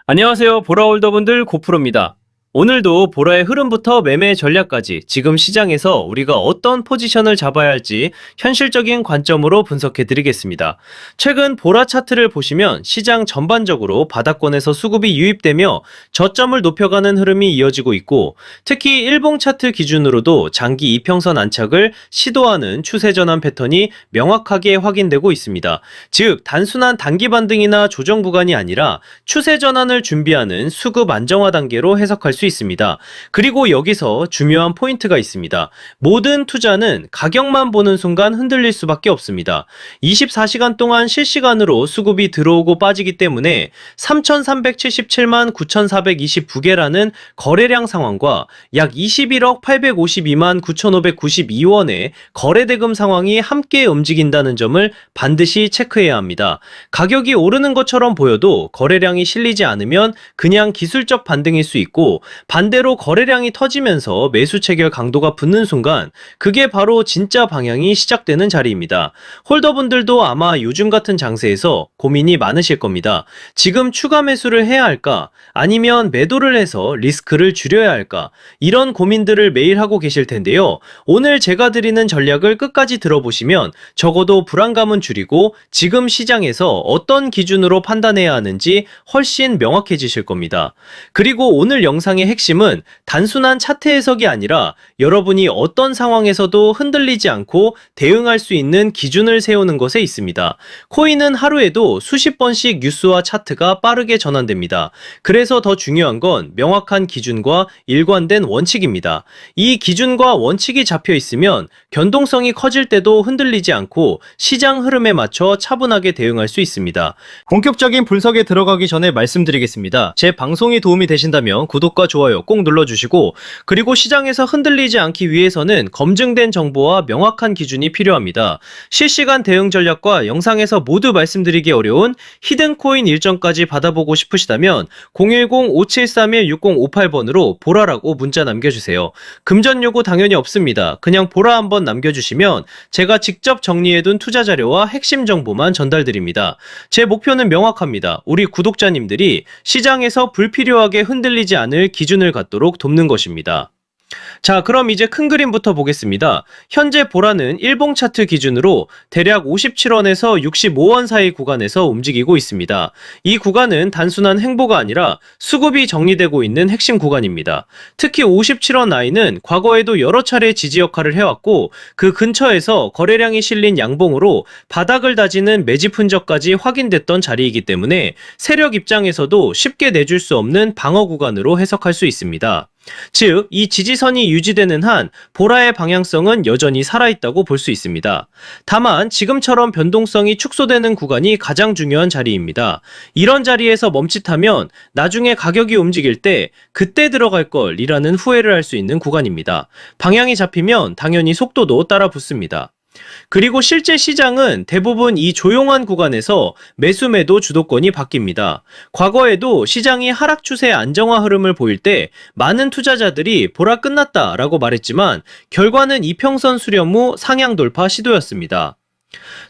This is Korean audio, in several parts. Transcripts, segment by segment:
안녕하세요. 보라홀더분들 고프로입니다. 오늘도 보라의 흐름부터 매매 전략까지 지금 시장에서 우리가 어떤 포지션을 잡아야 할지 현실적인 관점으로 분석해 드리겠습니다. 최근 보라 차트를 보시면 시장 전반적으로 바닥권에서 수급이 유입되며 저점을 높여가는 흐름이 이어지고 있고, 특히 일봉 차트 기준으로도 장기 이평선 안착을 시도하는 추세 전환 패턴이 명확하게 확인되고 있습니다. 즉, 단순한 단기 반등이나 조정 구간이 아니라 추세 전환을 준비하는 수급 안정화 단계로 해석할 수 있습니다. 그리고 여기서 중요한 포인트가 있습니다. 모든 투자는 가격만 보는 순간 흔들릴 수밖에 없습니다. 24시간 동안 실시간으로 수급이 들어오고 빠지기 때문에 3,377만 9,429개라는 거래량 상황과 약 21억 852만 9,592원의 거래대금 상황이 함께 움직인다는 점을 반드시 체크해야 합니다. 가격이 오르는 것처럼 보여도 거래량이 실리지 않으면 그냥 기술적 반등일 수 있고, 반대로 거래량이 터지면서 매수 체결 강도가 붙는 순간 그게 바로 진짜 방향이 시작되는 자리입니다. 홀더분들도 아마 요즘 같은 장세에서 고민이 많으실 겁니다. 지금 추가 매수를 해야 할까? 아니면 매도를 해서 리스크를 줄여야 할까? 이런 고민들을 매일 하고 계실 텐데요. 오늘 제가 드리는 전략을 끝까지 들어보시면 적어도 불안감은 줄이고 지금 시장에서 어떤 기준으로 판단해야 하는지 훨씬 명확해지실 겁니다. 그리고 오늘 영상의 핵심은 단순한 차트 해석이 아니라 여러분이 어떤 상황에서도 흔들리지 않고 대응할 수 있는 기준을 세우는 것에 있습니다. 코인은 하루에도 수십 번씩 뉴스와 차트가 빠르게 전환됩니다. 그래서 더 중요한 건 명확한 기준과 일관된 원칙입니다. 이 기준과 원칙이 잡혀 있으면 변동성이 커질 때도 흔들리지 않고 시장 흐름에 맞춰 차분하게 대응할 수 있습니다. 본격적인 분석에 들어가기 전에 말씀드리겠습니다. 제 방송이 도움이 되신다면 구독과 좋아요 꼭 눌러주시고, 그리고 시장에서 흔들리지 않기 위해서는 검증된 정보와 명확한 기준이 필요합니다. 실시간 대응 전략과 영상에서 모두 말씀드리기 어려운 히든코인 일정까지 받아보고 싶으시다면 010-5731-6058번으로 보라라고 문자 남겨주세요. 금전 요구 당연히 없습니다. 그냥 보라 한번 남겨주시면 제가 직접 정리해둔 투자 자료와 핵심 정보만 전달드립니다. 제 목표는 명확합니다. 우리 구독자님들이 시장에서 불필요하게 흔들리지 않을 기준을 갖도록 돕는 것입니다. 자, 그럼 이제 큰 그림부터 보겠습니다. 현재 보라는 일봉 차트 기준으로 대략 57원에서 65원 사이 구간에서 움직이고 있습니다. 이 구간은 단순한 행보가 아니라 수급이 정리되고 있는 핵심 구간입니다. 특히 57원 라인은 과거에도 여러 차례 지지 역할을 해왔고, 그 근처에서 거래량이 실린 양봉으로 바닥을 다지는 매집 흔적까지 확인됐던 자리이기 때문에 세력 입장에서도 쉽게 내줄 수 없는 방어 구간으로 해석할 수 있습니다. 즉, 이 지지선이 유지되는 한 보라의 방향성은 여전히 살아있다고 볼 수 있습니다. 다만 지금처럼 변동성이 축소되는 구간이 가장 중요한 자리입니다. 이런 자리에서 멈칫하면 나중에 가격이 움직일 때 그때 들어갈 걸 이라는 후회를 할 수 있는 구간입니다. 방향이 잡히면 당연히 속도도 따라 붙습니다. 그리고 실제 시장은 대부분 이 조용한 구간에서 매수 매도 주도권이 바뀝니다. 과거에도 시장이 하락 추세 안정화 흐름을 보일 때 많은 투자자들이 보라 끝났다 라고 말했지만 결과는 이평선 수렴 후 상향 돌파 시도였습니다.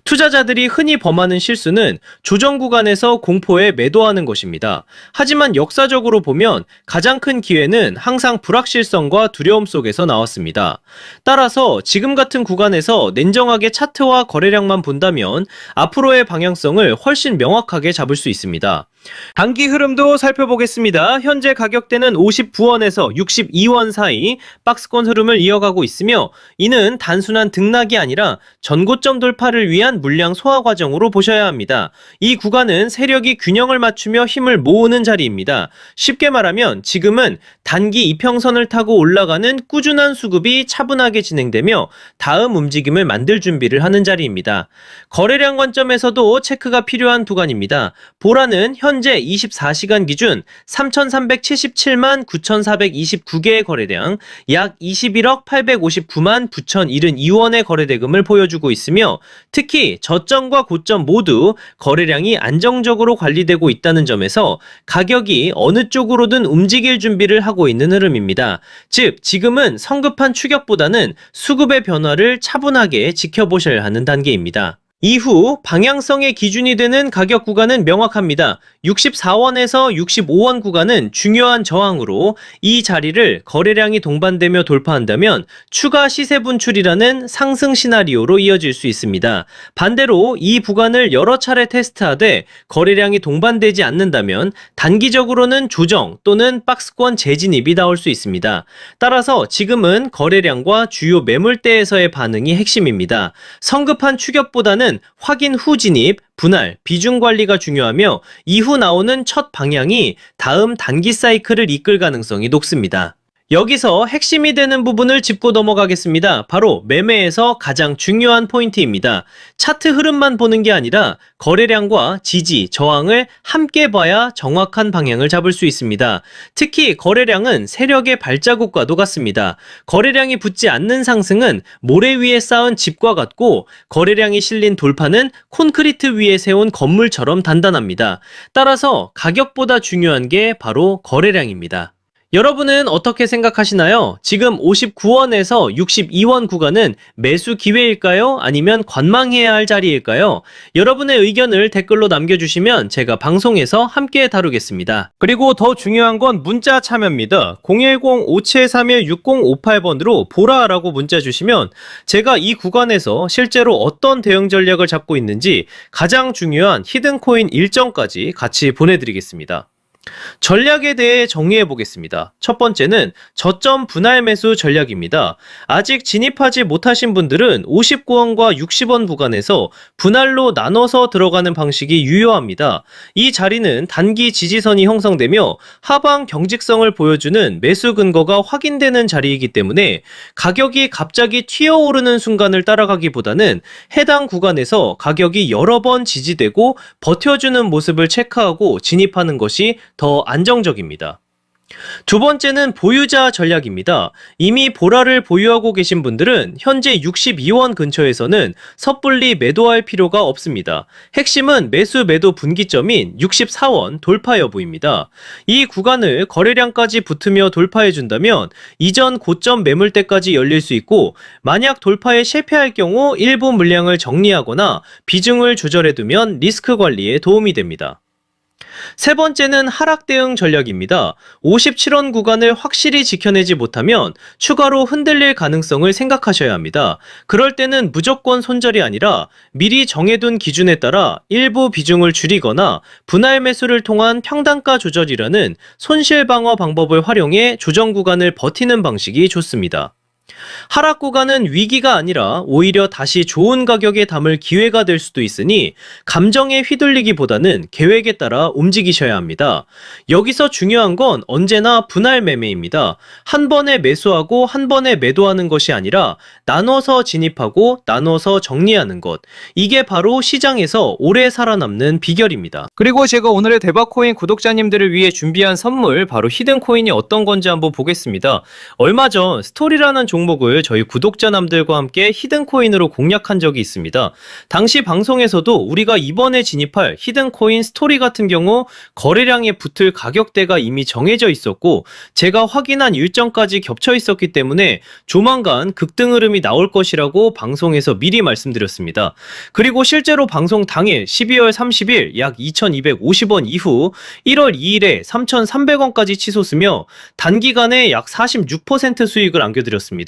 투자자들이 흔히 범하는 실수는 조정 구간에서 공포에 매도하는 것입니다. 하지만 역사적으로 보면 가장 큰 기회는 항상 불확실성과 두려움 속에서 나왔습니다. 따라서 지금 같은 구간에서 냉정하게 차트와 거래량만 본다면 앞으로의 방향성을 훨씬 명확하게 잡을 수 있습니다. 단기 흐름도 살펴보겠습니다. 현재 가격대는 59원에서 62원 사이 박스권 흐름을 이어가고 있으며, 이는 단순한 등락이 아니라 전고점 돌파를 위한 물량 소화 과정으로 보셔야 합니다. 이 구간은 세력이 균형을 맞추며 힘을 모으는 자리입니다. 쉽게 말하면 지금은 단기 이평선을 타고 올라가는 꾸준한 수급이 차분하게 진행되며 다음 움직임을 만들 준비를 하는 자리입니다. 거래량 관점에서도 체크가 필요한 구간입니다. 보라는 현재 24시간 기준 3,377만 9,429개의 거래량, 약 21억 859만 9,072원의 거래대금을 보여주고 있으며, 특히 저점과 고점 모두 거래량이 안정적으로 관리되고 있다는 점에서 가격이 어느 쪽으로든 움직일 준비를 하고 있는 흐름입니다. 즉, 지금은 성급한 추격보다는 수급의 변화를 차분하게 지켜보셔야 하는 단계입니다. 이후 방향성의 기준이 되는 가격 구간은 명확합니다. 64원에서 65원 구간은 중요한 저항으로 이 자리를 거래량이 동반되며 돌파한다면 추가 시세 분출이라는 상승 시나리오로 이어질 수 있습니다. 반대로 이 구간을 여러 차례 테스트하되 거래량이 동반되지 않는다면 단기적으로는 조정 또는 박스권 재진입이 나올 수 있습니다. 따라서 지금은 거래량과 주요 매물대에서의 반응이 핵심입니다. 성급한 추격보다는 확인 후 진입, 분할, 비중 관리가 중요하며 이후 나오는 첫 방향이 다음 단기 사이클을 이끌 가능성이 높습니다. 여기서 핵심이 되는 부분을 짚고 넘어가겠습니다. 바로 매매에서 가장 중요한 포인트입니다. 차트 흐름만 보는 게 아니라 거래량과 지지, 저항을 함께 봐야 정확한 방향을 잡을 수 있습니다. 특히 거래량은 세력의 발자국과도 같습니다. 거래량이 붙지 않는 상승은 모래 위에 쌓은 집과 같고 거래량이 실린 돌파는 콘크리트 위에 세운 건물처럼 단단합니다. 따라서 가격보다 중요한 게 바로 거래량입니다. 여러분은 어떻게 생각하시나요? 지금 59원에서 62원 구간은 매수 기회일까요? 아니면 관망해야 할 자리일까요? 여러분의 의견을 댓글로 남겨주시면 제가 방송에서 함께 다루겠습니다. 그리고 더 중요한 건 문자 참여입니다. 010-5731-6058번으로 보라라고 문자 주시면 제가 이 구간에서 실제로 어떤 대응 전략을 잡고 있는지 가장 중요한 히든코인 일정까지 같이 보내드리겠습니다. 전략에 대해 정리해 보겠습니다. 첫 번째는 저점 분할 매수 전략입니다. 아직 진입하지 못하신 분들은 59원과 60원 구간에서 분할로 나눠서 들어가는 방식이 유효합니다. 이 자리는 단기 지지선이 형성되며 하방 경직성을 보여주는 매수 근거가 확인되는 자리이기 때문에 가격이 갑자기 튀어오르는 순간을 따라가기보다는 해당 구간에서 가격이 여러 번 지지되고 버텨주는 모습을 체크하고 진입하는 것이 더 안정적입니다. 두 번째는 보유자 전략입니다. 이미 보라를 보유하고 계신 분들은 현재 62원 근처에서는 섣불리 매도할 필요가 없습니다. 핵심은 매수 매도 분기점인 64원 돌파 여부입니다. 이 구간을 거래량까지 붙으며 돌파해준다면 이전 고점 매물대까지 열릴 수 있고 만약 돌파에 실패할 경우 일부 물량을 정리하거나 비중을 조절해두면 리스크 관리에 도움이 됩니다. 세 번째는 하락 대응 전략입니다. 57원 구간을 확실히 지켜내지 못하면 추가로 흔들릴 가능성을 생각하셔야 합니다. 그럴 때는 무조건 손절이 아니라 미리 정해둔 기준에 따라 일부 비중을 줄이거나 분할 매수를 통한 평단가 조절이라는 손실 방어 방법을 활용해 조정 구간을 버티는 방식이 좋습니다. 하락 구간은 위기가 아니라 오히려 다시 좋은 가격에 담을 기회가 될 수도 있으니 감정에 휘둘리기보다는 계획에 따라 움직이셔야 합니다. 여기서 중요한 건 언제나 분할 매매입니다. 한 번에 매수하고 한 번에 매도하는 것이 아니라 나눠서 진입하고 나눠서 정리하는 것. 이게 바로 시장에서 오래 살아남는 비결입니다. 그리고 제가 오늘의 대박코인 구독자님들을 위해 준비한 선물 바로 히든코인이 어떤 건지 한번 보겠습니다. 얼마 전 스토리라는 종목을 저희 구독자남들과 함께 히든코인으로 공략한 적이 있습니다. 당시 방송에서도 우리가 이번에 진입할 히든코인 스토리 같은 경우 거래량에 붙을 가격대가 이미 정해져 있었고 제가 확인한 일정까지 겹쳐 있었기 때문에 조만간 급등 흐름이 나올 것이라고 방송에서 미리 말씀드렸습니다. 그리고 실제로 방송 당일 12월 30일 약 2250원 이후 1월 2일에 3300원까지 치솟으며 단기간에 약 46% 수익을 안겨드렸습니다.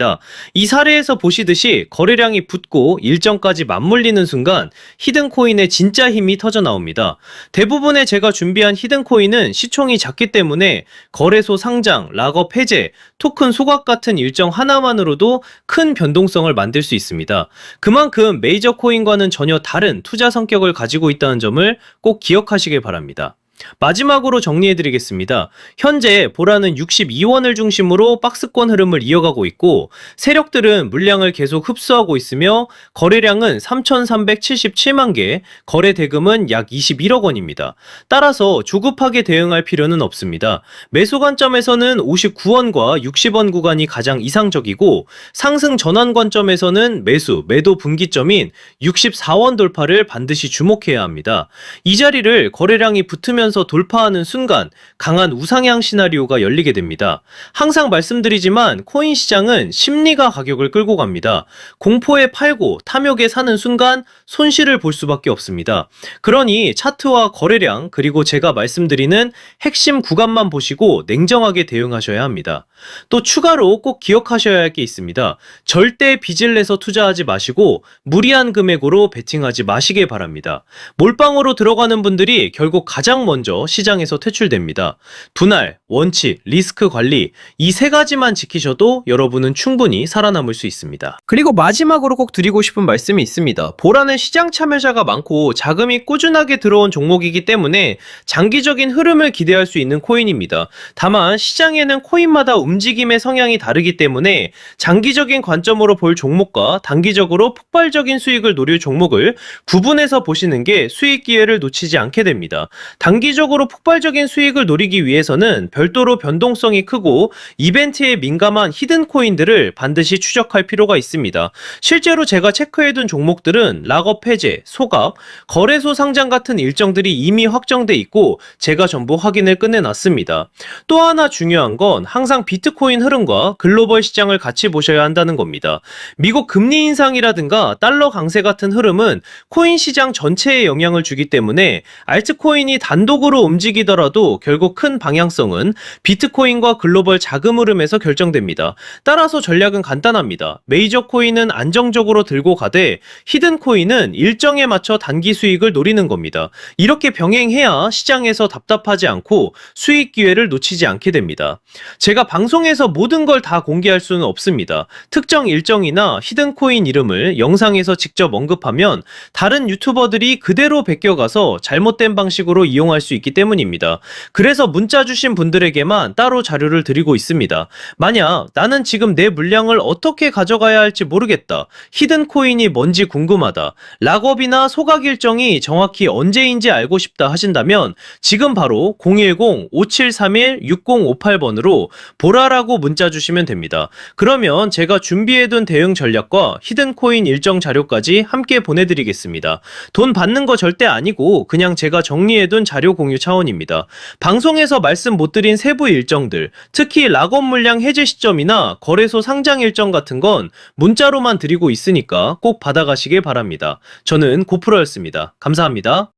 이 사례에서 보시듯이 거래량이 붙고 일정까지 맞물리는 순간 히든코인의 진짜 힘이 터져 나옵니다. 대부분의 제가 준비한 히든코인은 시총이 작기 때문에 거래소 상장, 락업 해제, 토큰 소각 같은 일정 하나만으로도 큰 변동성을 만들 수 있습니다. 그만큼 메이저 코인과는 전혀 다른 투자 성격을 가지고 있다는 점을 꼭 기억하시길 바랍니다. 마지막으로 정리해드리겠습니다. 현재 보라는 62원을 중심으로 박스권 흐름을 이어가고 있고 세력들은 물량을 계속 흡수하고 있으며 거래량은 3,377만 개, 거래 대금은 약 21억 원입니다. 따라서 조급하게 대응할 필요는 없습니다. 매수 관점에서는 59원과 60원 구간이 가장 이상적이고 상승 전환 관점에서는 매수, 매도 분기점인 64원 돌파를 반드시 주목해야 합니다. 이 자리를 거래량이 붙으면 떨어지면서 돌파하는 순간 강한 우상향 시나리오가 열리게 됩니다. 항상 말씀드리지만 코인 시장은 심리가 가격을 끌고 갑니다. 공포에 팔고 탐욕에 사는 순간 손실을 볼 수밖에 없습니다. 그러니 차트와 거래량 그리고 제가 말씀드리는 핵심 구간만 보시고 냉정하게 대응하셔야 합니다. 또 추가로 꼭 기억하셔야 할 게 있습니다. 절대 빚을 내서 투자하지 마시고 무리한 금액으로 베팅하지 마시길 바랍니다. 몰빵으로 들어가는 분들이 결국 가장 먼저 시장에서 퇴출됩니다. 분할, 원칙, 리스크 관리 이 세 가지만 지키셔도 여러분은 충분히 살아남을 수 있습니다. 그리고 마지막으로 꼭 드리고 싶은 말씀이 있습니다. 보라는 시장 참여자가 많고 자금이 꾸준하게 들어온 종목이기 때문에 장기적인 흐름을 기대할 수 있는 코인입니다. 다만 시장에는 코인마다 움직임의 성향이 다르기 때문에 장기적인 관점으로 볼 종목과 단기적으로 폭발적인 수익을 노릴 종목을 구분해서 보시는 게 수익 기회를 놓치지 않게 됩니다. 단기적으로 폭발적인 수익을 노리기 위해서는 별도로 변동성이 크고 이벤트에 민감한 히든 코인들을 반드시 추적할 필요가 있습니다. 실제로 제가 체크해둔 종목들은 락업 해제, 소각, 거래소 상장 같은 일정들이 이미 확정돼 있고 제가 전부 확인을 끝내놨습니다. 또 하나 중요한 건 항상 비트코인 흐름과 글로벌 시장을 같이 보셔야 한다는 겁니다. 미국 금리 인상이라든가 달러 강세 같은 흐름은 코인 시장 전체에 영향을 주기 때문에 알트코인이 단독으로 움직이더라도 결국 큰 방향성은 비트코인과 글로벌 자금 흐름에서 결정됩니다. 따라서 전략은 간단합니다. 메이저 코인은 안정적으로 들고 가되 히든 코인은 일정에 맞춰 단기 수익을 노리는 겁니다. 이렇게 병행해야 시장에서 답답하지 않고 수익 기회를 놓치지 않게 됩니다. 제가 방송에서 모든 걸 다 공개할 수는 없습니다. 특정 일정이나 히든 코인 이름을 영상에서 직접 언급하면 다른 유튜버들이 그대로 베껴가서 잘못된 방식으로 이용할 수 있기 때문입니다. 그래서 문자 주신 분들에게만 따로 자료를 드리고 있습니다. 만약 나는 지금 내 물량을 어떻게 가져가야 할지 모르겠다. 히든 코인이 뭔지 궁금하다. 락업이나 소각 일정이 정확히 언제인지 알고 싶다 하신다면 지금 바로 010-5731-6058번으로 보라라고 문자 주시면 됩니다. 그러면 제가 준비해둔 대응 전략과 히든 코인 일정 자료까지 함께 보내드리겠습니다. 돈 받는 거 절대 아니고 그냥 제가 정리해둔 자료 공유 차원입니다. 방송에서 말씀 못 드린 세부 일정들, 특히 락업 물량 해제 시점이나 거래소 상장 일정 같은 건 문자로만 드리고 있으니까 꼭 받아가시길 바랍니다. 저는 고프로였습니다. 감사합니다.